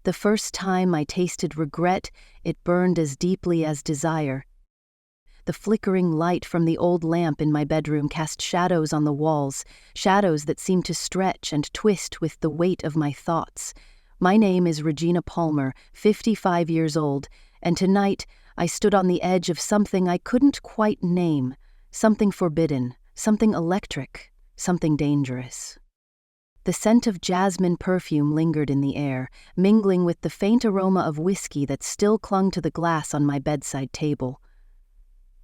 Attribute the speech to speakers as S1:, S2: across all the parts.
S1: The first time I tasted regret, it burned as deeply as desire. The flickering light from the old lamp in my bedroom cast shadows on the walls, shadows that seemed to stretch and twist with the weight of my thoughts. My name is Regina Palmer, 55 years old, and tonight I stood on the edge of something I couldn't quite name, something forbidden, something electric, something dangerous. The scent of jasmine perfume lingered in the air, mingling with the faint aroma of whiskey that still clung to the glass on my bedside table.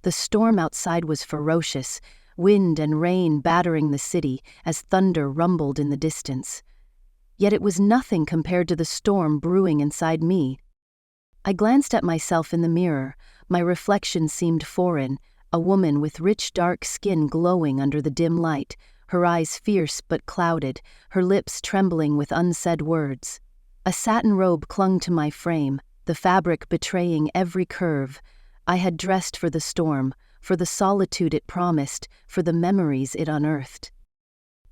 S1: The storm outside was ferocious, wind and rain battering the city as thunder rumbled in the distance. Yet it was nothing compared to the storm brewing inside me. I glanced at myself in the mirror. My reflection seemed foreign, a woman with rich dark skin glowing under the dim light, her eyes fierce but clouded, her lips trembling with unsaid words. A satin robe clung to my frame, the fabric betraying every curve. I had dressed for the storm, for the solitude it promised, for the memories it unearthed.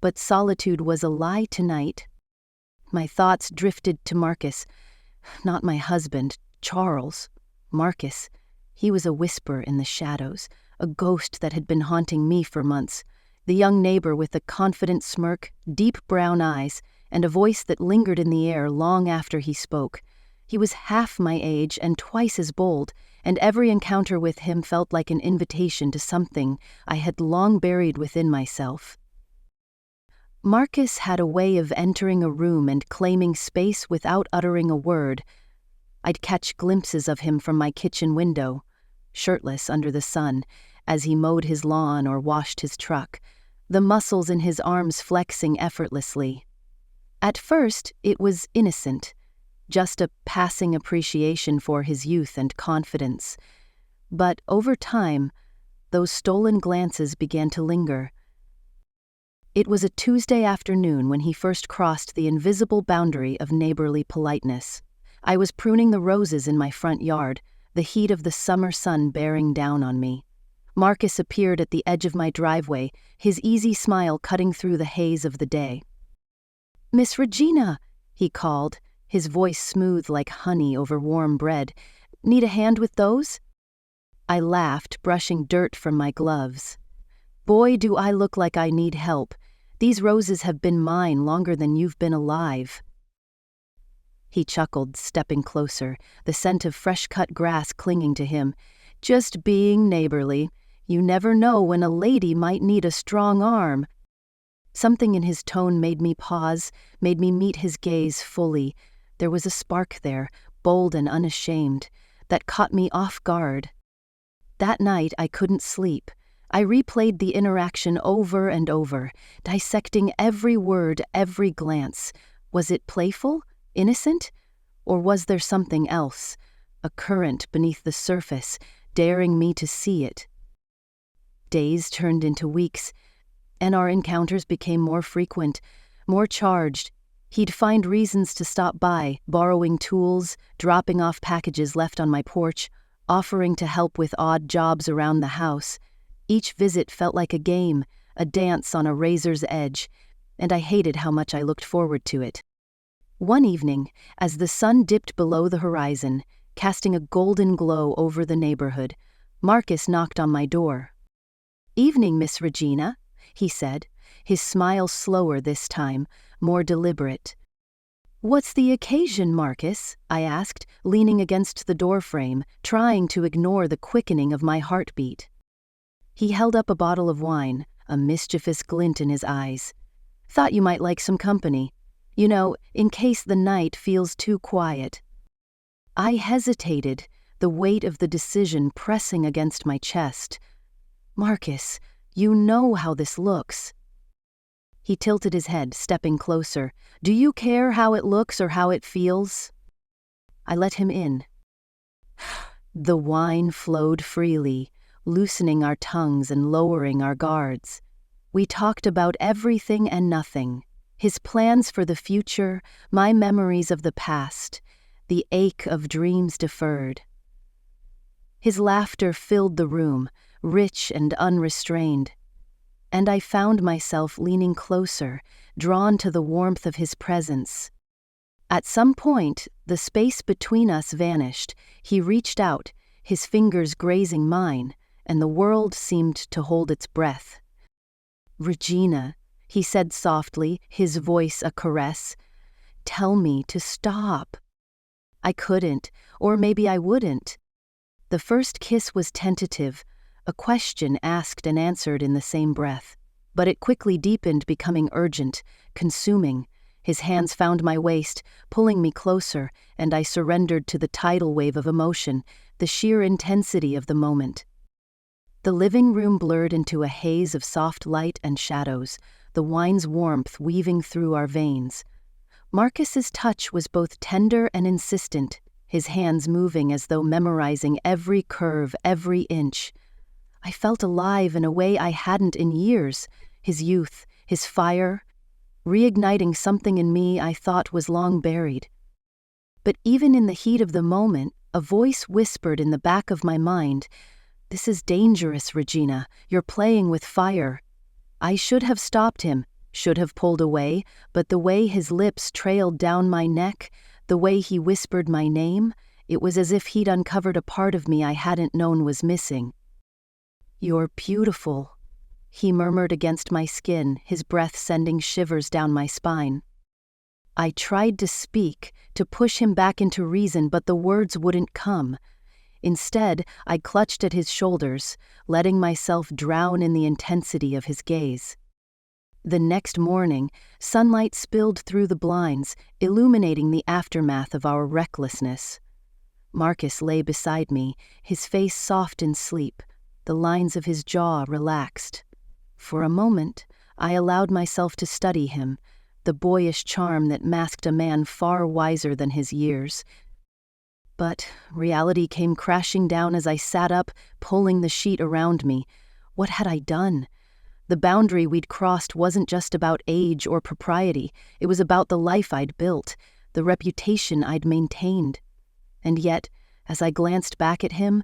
S1: But solitude was a lie tonight. My thoughts drifted to Marcus. Not my husband, Charles. Marcus. He was a whisper in the shadows, a ghost that had been haunting me for months. The young neighbor with a confident smirk, deep brown eyes, and a voice that lingered in the air long after he spoke. He was half my age and twice as bold, and every encounter with him felt like an invitation to something I had long buried within myself. Marcus had a way of entering a room and claiming space without uttering a word. I'd catch glimpses of him from my kitchen window, shirtless under the sun, as he mowed his lawn or washed his truck, the muscles in his arms flexing effortlessly. At first, it was innocent, just a passing appreciation for his youth and confidence. But over time, those stolen glances began to linger. It was a Tuesday afternoon when he first crossed the invisible boundary of neighborly politeness. I was pruning the roses in my front yard, the heat of the summer sun bearing down on me. Marcus appeared at the edge of my driveway, his easy smile cutting through the haze of the day. "Miss Regina," he called, his voice smooth like honey over warm bread. "Need a hand with those?" I laughed, brushing dirt from my gloves. "Boy, do I look like I need help. These roses have been mine longer than you've been alive." He chuckled, stepping closer, the scent of fresh-cut grass clinging to him. "Just being neighborly. You never know when a lady might need a strong arm." Something in his tone made me pause, made me meet his gaze fully. There was a spark there, bold and unashamed, that caught me off guard. That night I couldn't sleep. I replayed the interaction over and over, dissecting every word, every glance. Was it playful? Innocent? Or was there something else? A current beneath the surface, daring me to see it. Days turned into weeks, and our encounters became more frequent, more charged. He'd find reasons to stop by, borrowing tools, dropping off packages left on my porch, offering to help with odd jobs around the house. Each visit felt like a game, a dance on a razor's edge, and I hated how much I looked forward to it. One evening, as the sun dipped below the horizon, casting a golden glow over the neighborhood, Marcus knocked on my door. "Evening, Miss Regina," he said, his smile slower this time, more deliberate. "What's the occasion, Marcus?" I asked, leaning against the doorframe, trying to ignore the quickening of my heartbeat. He held up a bottle of wine, a mischievous glint in his eyes. "Thought you might like some company. You know, in case the night feels too quiet." I hesitated, the weight of the decision pressing against my chest. "Marcus, you know how this looks." He tilted his head, stepping closer. "Do you care how it looks or how it feels?" I let him in. The wine flowed freely, loosening our tongues and lowering our guards. We talked about everything and nothing. His plans for the future, my memories of the past, the ache of dreams deferred. His laughter filled the room, rich and unrestrained. And I found myself leaning closer, drawn to the warmth of his presence. At some point, the space between us vanished. He reached out, his fingers grazing mine, and the world seemed to hold its breath. "Regina," he said softly, his voice a caress, "tell me to stop." I couldn't, or maybe I wouldn't. The first kiss was tentative, a question asked and answered in the same breath. But it quickly deepened, becoming urgent, consuming. His hands found my waist, pulling me closer, and I surrendered to the tidal wave of emotion, the sheer intensity of the moment. The living room blurred into a haze of soft light and shadows, the wine's warmth weaving through our veins. Marcus's touch was both tender and insistent, his hands moving as though memorizing every curve, every inch. I felt alive in a way I hadn't in years, his youth, his fire, reigniting something in me I thought was long buried. But even in the heat of the moment, a voice whispered in the back of my mind, "This is dangerous, Regina. You're playing with fire." I should have stopped him, should have pulled away, but the way his lips trailed down my neck, the way he whispered my name, it was as if he'd uncovered a part of me I hadn't known was missing. "You're beautiful," he murmured against my skin, his breath sending shivers down my spine. I tried to speak, to push him back into reason, but the words wouldn't come. Instead, I clutched at his shoulders, letting myself drown in the intensity of his gaze. The next morning, sunlight spilled through the blinds, illuminating the aftermath of our recklessness. Marcus lay beside me, his face soft in sleep, the lines of his jaw relaxed. For a moment, I allowed myself to study him, the boyish charm that masked a man far wiser than his years. But reality came crashing down as I sat up, pulling the sheet around me. What had I done? The boundary we'd crossed wasn't just about age or propriety, it was about the life I'd built, the reputation I'd maintained. And yet, as I glanced back at him,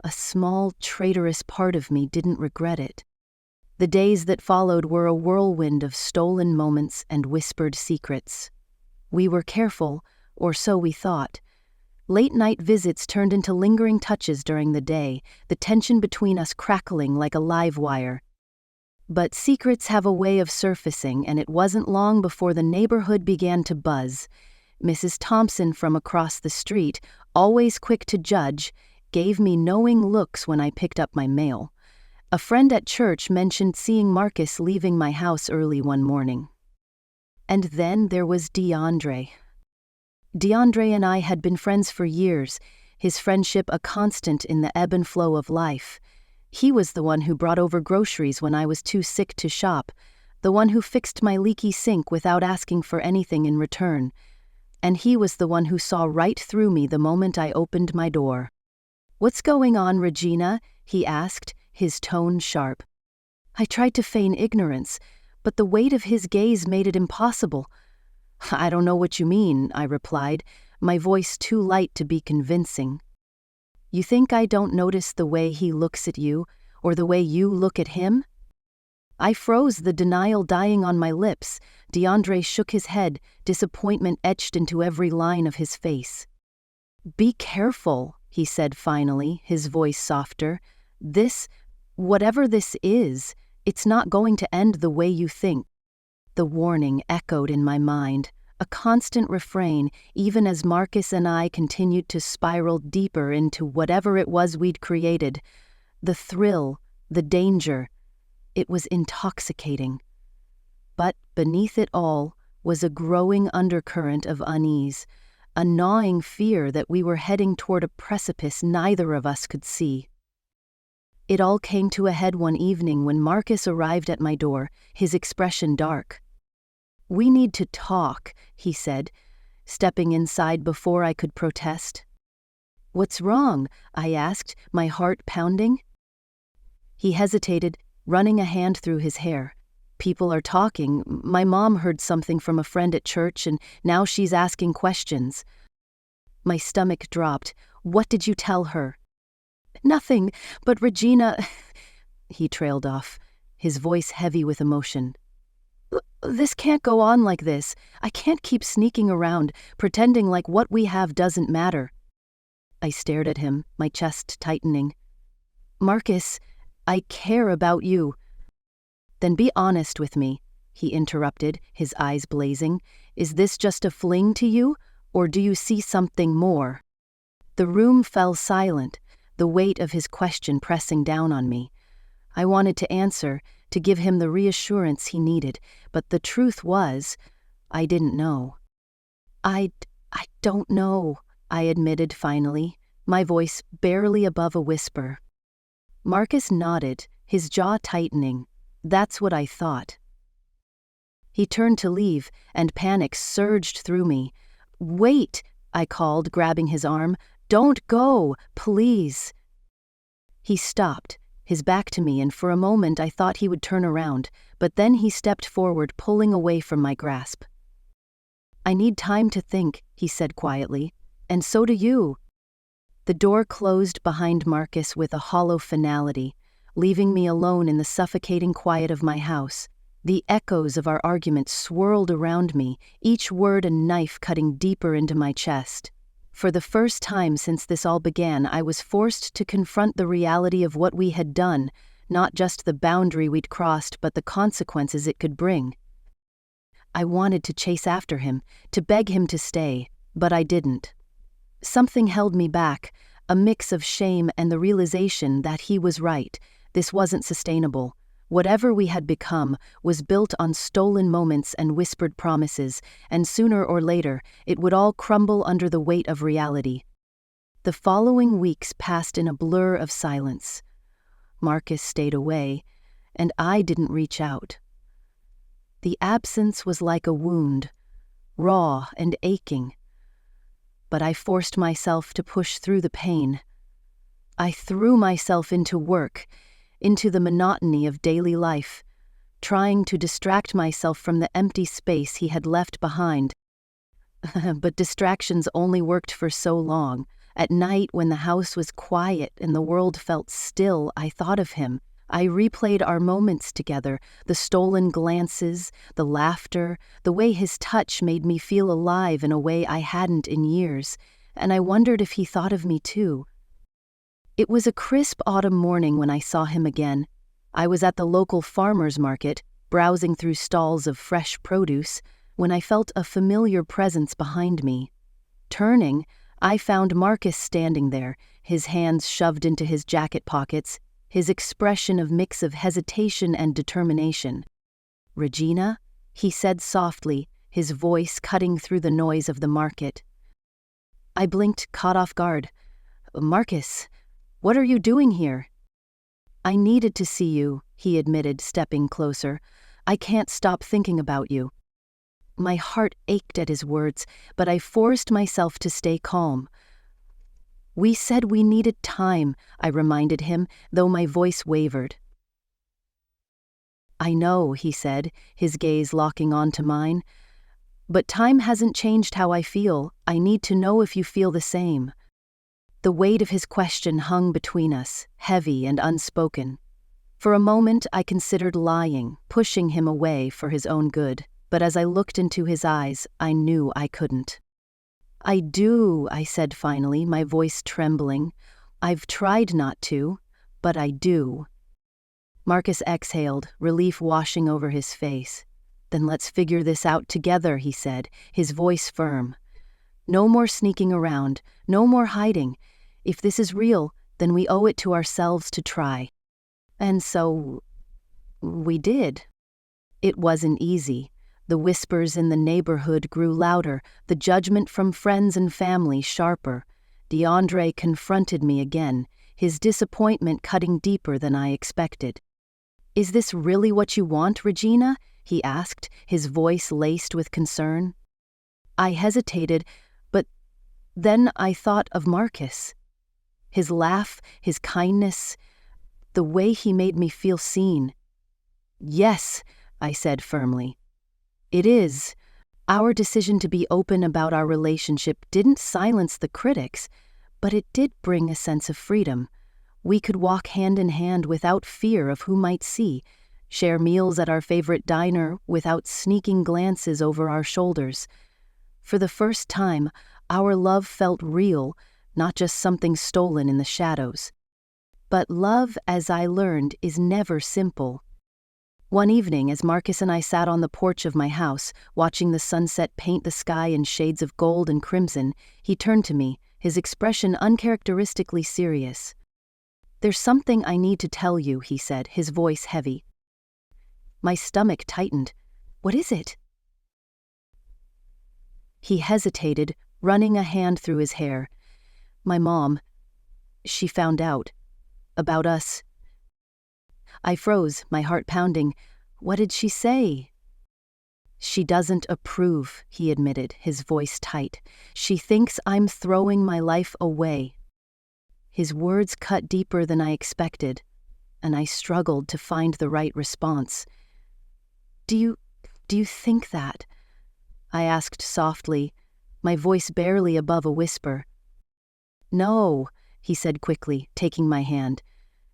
S1: a small, traitorous part of me didn't regret it. The days that followed were a whirlwind of stolen moments and whispered secrets. We were careful, or so we thought. Late-night visits turned into lingering touches during the day, the tension between us crackling like a live wire. But secrets have a way of surfacing, and it wasn't long before the neighborhood began to buzz. Mrs. Thompson from across the street, always quick to judge, gave me knowing looks when I picked up my mail. A friend at church mentioned seeing Marcus leaving my house early one morning. And then there was DeAndre. DeAndre and I had been friends for years, his friendship a constant in the ebb and flow of life. He was the one who brought over groceries when I was too sick to shop, the one who fixed my leaky sink without asking for anything in return. And he was the one who saw right through me the moment I opened my door. "What's going on, Regina?" he asked, his tone sharp. I tried to feign ignorance, but the weight of his gaze made it impossible. "I don't know what you mean," I replied, my voice too light to be convincing. "You think I don't notice the way he looks at you, or the way you look at him?" I froze, the denial dying on my lips. DeAndre shook his head, disappointment etched into every line of his face. "Be careful," he said finally, his voice softer. Whatever this is, it's not going to end the way you think." The warning echoed in my mind, a constant refrain, even as Marcus and I continued to spiral deeper into whatever it was we'd created. The thrill, the danger, it was intoxicating. But beneath it all was a growing undercurrent of unease, a gnawing fear that we were heading toward a precipice neither of us could see. It all came to a head one evening when Marcus arrived at my door, his expression dark. "We need to talk," he said, stepping inside before I could protest. "What's wrong?" I asked, my heart pounding. He hesitated, running a hand through his hair. "People are talking. My mom heard something from a friend at church, and now she's asking questions." My stomach dropped. "What did you tell her?" "Nothing, but Regina..." He trailed off, his voice heavy with emotion. This can't go on like this. I can't keep sneaking around, pretending like what we have doesn't matter. I stared at him, my chest tightening. Marcus, I care about you. Then be honest with me, he interrupted, his eyes blazing. Is this just a fling to you, or do you see something more? The room fell silent, the weight of his question pressing down on me. I wanted to answer, to give him the reassurance he needed, but the truth was, I didn't know. I don't know, I admitted finally, my voice barely above a whisper. Marcus nodded, his jaw tightening. That's what I thought. He turned to leave, and panic surged through me. Wait, I called, grabbing his arm. Don't go, please. He stopped, his back to me, and for a moment I thought he would turn around, but then he stepped forward, pulling away from my grasp. I need time to think, he said quietly, and so do you. The door closed behind Marcus with a hollow finality, leaving me alone in the suffocating quiet of my house. The echoes of our argument swirled around me, each word a knife cutting deeper into my chest. For the first time since this all began, I was forced to confront the reality of what we had done, not just the boundary we'd crossed, but the consequences it could bring. I wanted to chase after him, to beg him to stay, but I didn't. Something held me back, a mix of shame and the realization that he was right. This wasn't sustainable. Whatever we had become was built on stolen moments and whispered promises, and sooner or later it would all crumble under the weight of reality. The following weeks passed in a blur of silence. Marcus stayed away, and I didn't reach out. The absence was like a wound, raw and aching. But I forced myself to push through the pain. I threw myself into work, into the monotony of daily life, trying to distract myself from the empty space he had left behind. But distractions only worked for so long. At night, when the house was quiet and the world felt still, I thought of him. I replayed our moments together, the stolen glances, the laughter, the way his touch made me feel alive in a way I hadn't in years, and I wondered if he thought of me too. It was a crisp autumn morning when I saw him again. I was at the local farmer's market, browsing through stalls of fresh produce, when I felt a familiar presence behind me. Turning, I found Marcus standing there, his hands shoved into his jacket pockets, his expression a mix of hesitation and determination. "Regina?" he said softly, his voice cutting through the noise of the market. I blinked, caught off guard. "Marcus, what are you doing here?" "I needed to see you," he admitted, stepping closer. "I can't stop thinking about you." My heart ached at his words, but I forced myself to stay calm. "We said we needed time," I reminded him, though my voice wavered. "I know," he said, his gaze locking onto mine. "But time hasn't changed how I feel. I need to know if you feel the same." The weight of his question hung between us, heavy and unspoken. For a moment I considered lying, pushing him away for his own good, but as I looked into his eyes, I knew I couldn't. "I do," I said finally, my voice trembling. "I've tried not to, but I do." Marcus exhaled, relief washing over his face. "Then let's figure this out together," he said, his voice firm. "No more sneaking around, no more hiding. If this is real, then we owe it to ourselves to try." And so we did. It wasn't easy. The whispers in the neighborhood grew louder, the judgment from friends and family sharper. DeAndre confronted me again, his disappointment cutting deeper than I expected. "Is this really what you want, Regina?" he asked, his voice laced with concern. I hesitated, but then I thought of Marcus. His laugh, his kindness, the way he made me feel seen. "Yes," I said firmly. "It is." Our decision to be open about our relationship didn't silence the critics, but it did bring a sense of freedom. We could walk hand in hand without fear of who might see, share meals at our favorite diner without sneaking glances over our shoulders. For the first time, our love felt real, not just something stolen in the shadows. But love, as I learned, is never simple. One evening, as Marcus and I sat on the porch of my house, watching the sunset paint the sky in shades of gold and crimson, he turned to me, his expression uncharacteristically serious. "There's something I need to tell you," he said, his voice heavy. My stomach tightened. "What is it?" He hesitated, running a hand through his hair. "My mom, she found out. About us." I froze, my heart pounding. "What did she say?" "She doesn't approve," he admitted, his voice tight. "She thinks I'm throwing my life away." His words cut deeper than I expected, and I struggled to find the right response. Do you think that?" I asked softly, my voice barely above a whisper. "No," he said quickly, taking my hand.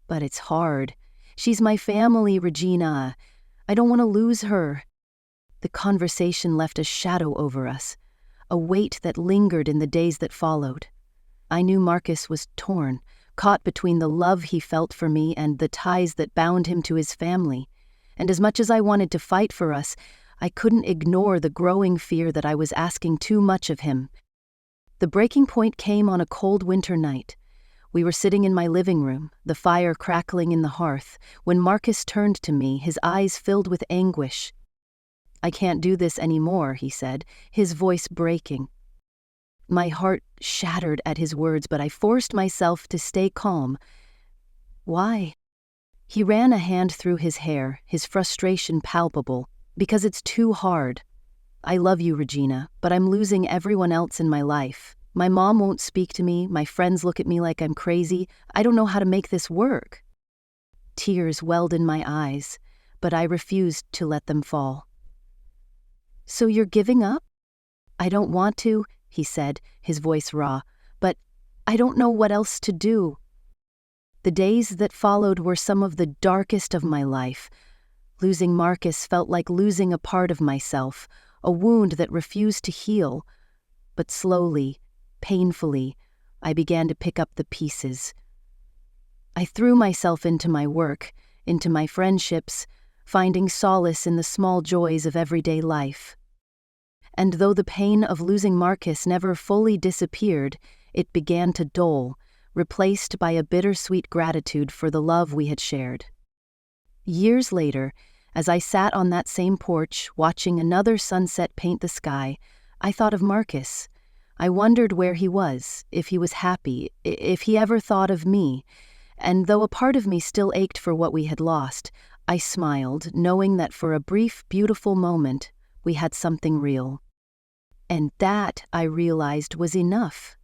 S1: "But it's hard. She's my family, Regina. I don't want to lose her." The conversation left a shadow over us, a weight that lingered in the days that followed. I knew Marcus was torn, caught between the love he felt for me and the ties that bound him to his family. And as much as I wanted to fight for us, I couldn't ignore the growing fear that I was asking too much of him. The breaking point came on a cold winter night. We were sitting in my living room, the fire crackling in the hearth, when Marcus turned to me, his eyes filled with anguish. "I can't do this anymore," he said, his voice breaking. My heart shattered at his words, but I forced myself to stay calm. "Why?" He ran a hand through his hair, his frustration palpable. "Because it's too hard. I love you, Regina, but I'm losing everyone else in my life. My mom won't speak to me, my friends look at me like I'm crazy. I don't know how to make this work." Tears welled in my eyes, but I refused to let them fall. "So you're giving up?" "I don't want to," he said, his voice raw, "but I don't know what else to do." The days that followed were some of the darkest of my life. Losing Marcus felt like losing a part of myself, a wound that refused to heal. But slowly, painfully, I began to pick up the pieces. I threw myself into my work, into my friendships, finding solace in the small joys of everyday life. And though the pain of losing Marcus never fully disappeared, it began to dull, replaced by a bittersweet gratitude for the love we had shared. Years later, as I sat on that same porch, watching another sunset paint the sky, I thought of Marcus. I wondered where he was, if he was happy, if he ever thought of me. And though a part of me still ached for what we had lost, I smiled, knowing that for a brief, beautiful moment, we had something real. And that, I realized, was enough.